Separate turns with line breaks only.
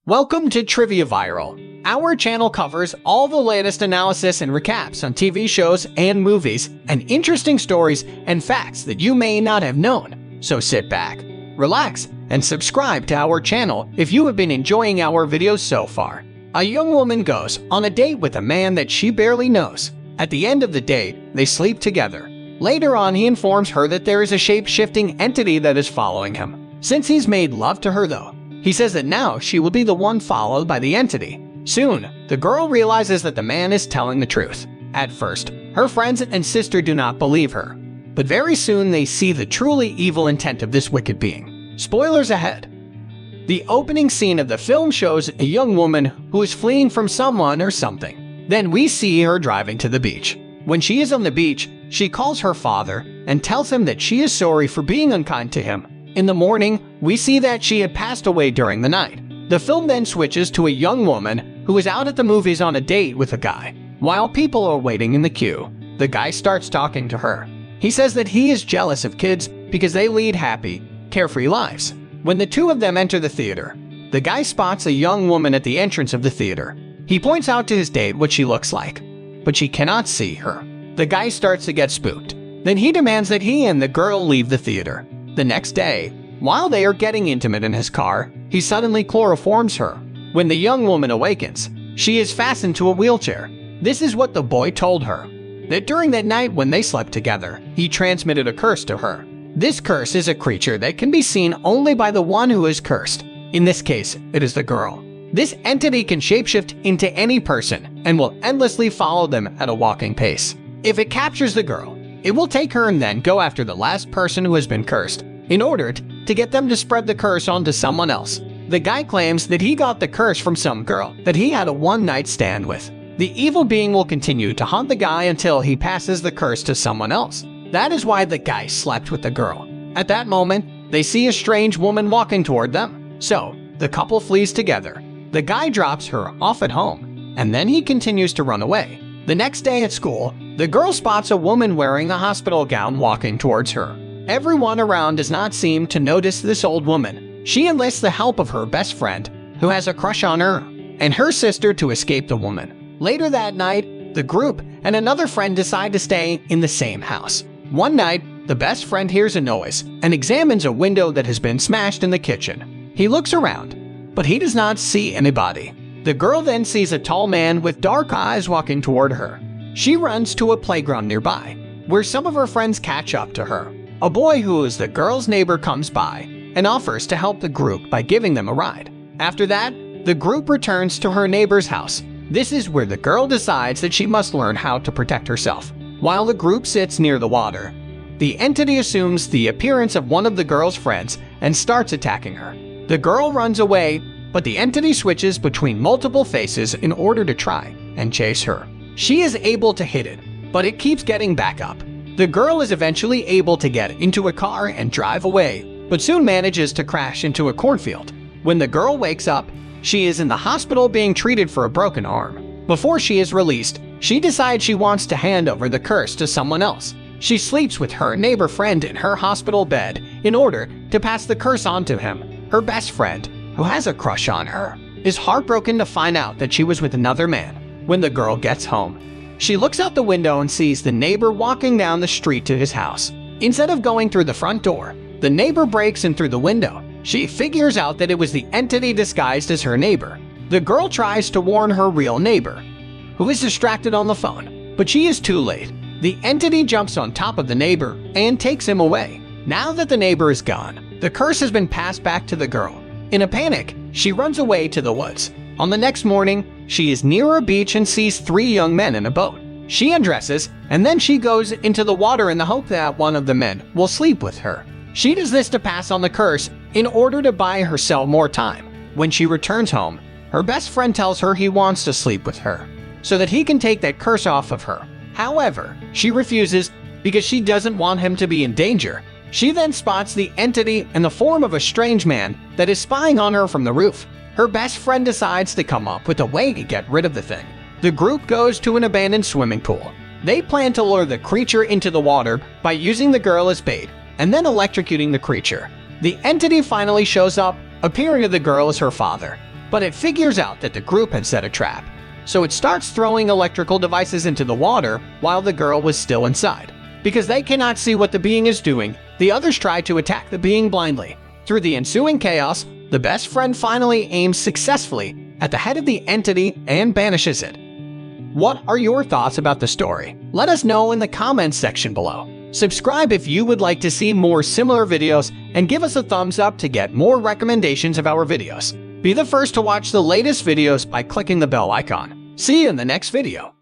Welcome to Trivia Viral. Our channel covers all the latest analysis and recaps on TV shows and movies, and interesting stories and facts that you may not have known. So sit back, relax, and subscribe to our channel if you have been enjoying our videos so far. A young woman goes on a date with a man that she barely knows. At the end of the date, they sleep together. Later on, he informs her that there is a shape-shifting entity that is following him. Since he's made love to her though, he says that now she will be the one followed by the entity. Soon, the girl realizes that the man is telling the truth. At first, her friends and sister do not believe her, but very soon they see the truly evil intent of this wicked being. Spoilers ahead. The opening scene of the film shows a young woman who is fleeing from someone or something. Then we see her driving to the beach. When she is on the beach, she calls her father and tells him that she is sorry for being unkind to him. In the morning, we see that she had passed away during the night. The film then switches to a young woman who is out at the movies on a date with a guy. While people are waiting in the queue, the guy starts talking to her. He says that he is jealous of kids because they lead happy, carefree lives. When the two of them enter the theater, the guy spots a young woman at the entrance of the theater. He points out to his date what she looks like, but she cannot see her. The guy starts to get spooked. Then he demands that he and the girl leave the theater. The next day, while they are getting intimate in his car, he suddenly chloroforms her. When the young woman awakens, she is fastened to a wheelchair. This is what the boy told her, that during that night when they slept together, he transmitted a curse to her. This curse is a creature that can be seen only by the one who is cursed. In this case, it is the girl. This entity can shapeshift into any person and will endlessly follow them at a walking pace. If it captures the girl, it will take her and then go after the last person who has been cursed, in order to get them to spread the curse onto someone else. The guy claims that he got the curse from some girl that he had a one-night stand with. The evil being will continue to haunt the guy until he passes the curse to someone else. That is why the guy slept with the girl. At that moment, they see a strange woman walking toward them. So, the couple flees together. The guy drops her off at home, and then he continues to run away. The next day at school, the girl spots a woman wearing a hospital gown walking towards her. Everyone around does not seem to notice this old woman. She enlists the help of her best friend, who has a crush on her, and her sister to escape the woman. Later that night, the group and another friend decide to stay in the same house. One night, the best friend hears a noise and examines a window that has been smashed in the kitchen. He looks around, but he does not see anybody. The girl then sees a tall man with dark eyes walking toward her. She runs to a playground nearby, where some of her friends catch up to her. A boy who is the girl's neighbor comes by and offers to help the group by giving them a ride. After that, the group returns to her neighbor's house. This is where the girl decides that she must learn how to protect herself. While the group sits near the water, the entity assumes the appearance of one of the girl's friends and starts attacking her. The girl runs away, but the entity switches between multiple faces in order to try and chase her. She is able to hit it, but it keeps getting back up. The girl is eventually able to get into a car and drive away, but soon manages to crash into a cornfield. When the girl wakes up, she is in the hospital being treated for a broken arm. Before she is released, she decides she wants to hand over the curse to someone else. She sleeps with her neighbor friend in her hospital bed in order to pass the curse on to him. Her best friend, who has a crush on her, is heartbroken to find out that she was with another man. When the girl gets home, she looks out the window and sees the neighbor walking down the street to his house. Instead of going through the front door, the neighbor breaks in through the window. She figures out that it was the entity disguised as her neighbor. The girl tries to warn her real neighbor, who is distracted on the phone, but she is too late. The entity jumps on top of the neighbor and takes him away. Now that the neighbor is gone, the curse has been passed back to the girl. In a panic, she runs away to the woods. On the next morning, she is near a beach and sees 3 young men in a boat. She undresses, and then she goes into the water in the hope that one of the men will sleep with her. She does this to pass on the curse in order to buy herself more time. When she returns home, her best friend tells her he wants to sleep with her, so that he can take that curse off of her. However, she refuses because she doesn't want him to be in danger. She then spots the entity in the form of a strange man that is spying on her from the roof. Her best friend decides to come up with a way to get rid of the thing. The group goes to an abandoned swimming pool. They plan to lure the creature into the water by using the girl as bait and then electrocuting the creature. The entity finally shows up, appearing to the girl as her father. but it figures out that the group had set a trap. So it starts throwing electrical devices into the water while the girl was still inside. Because they cannot see what the being is doing, the others try to attack the being blindly. Through the ensuing chaos, the best friend finally aims successfully at the head of the entity and banishes it. What are your thoughts about the story? Let us know in the comments section below. Subscribe if you would like to see more similar videos, and give us a thumbs up to get more recommendations of our videos. Be the first to watch the latest videos by clicking the bell icon. See you in the next video.